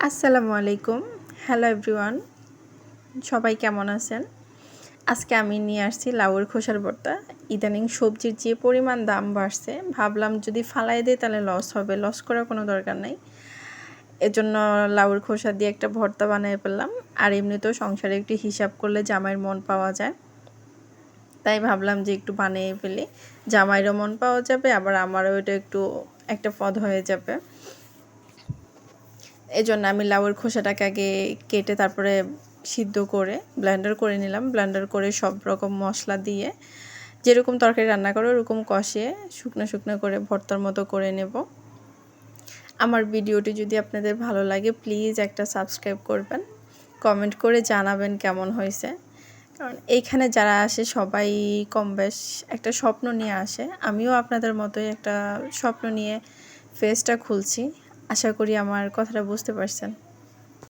আসসালামু আলাইকুম। Hello everyone, সবাই কেমন আছেন? আজকে আমি নিয়ে আসছি লাউয়ের খোসার ভর্তা। ইদানিং সবজির যে পরিমাণ দাম বাড়ছে, ভাবলাম যদি ফালায় দেই তাহলে লস হবে। লস করার কোনো দরকার নাই। এজন্য লাউয়ের খোসা দিয়ে একটা ভর্তা বানিয়ে ফেললাম। আর এমনিতেও সংসারে একটু হিসাব করলে জামাইয়ের মন পাওয়া যায়। তাই ভাবলাম যে একটু বানিয়ে ফেলি। জামাইয়েরও মন পাওয়া যাবে, আবার আমারও এটা একটু একটা পদ হয়ে যাবে। এজন্য আমি লাউয়ের খোসাটাকে আগে কেটে তারপরে সিদ্ধ করে ব্লেন্ডার করে নিলাম। ব্লেন্ডার করে সব রকম মশলা দিয়ে যেরকম তরকারি রান্না করে ওরকম কষিয়ে শুকনো শুকনো করে ভর্তার মতো করে নেব। আমার ভিডিওটি যদি আপনাদের ভালো লাগে প্লিজ একটা সাবস্ক্রাইব করবেন, কমেন্ট করে জানাবেন কেমন হয়েছে। কারণ এইখানে যারা আসে সবাই কম বেশ একটা স্বপ্ন নিয়ে আসে। আমিও আপনাদের মতোই একটা স্বপ্ন নিয়ে ফেসটা খুলছি। আশা করি আমার কথাটা বুঝতে পারছেন।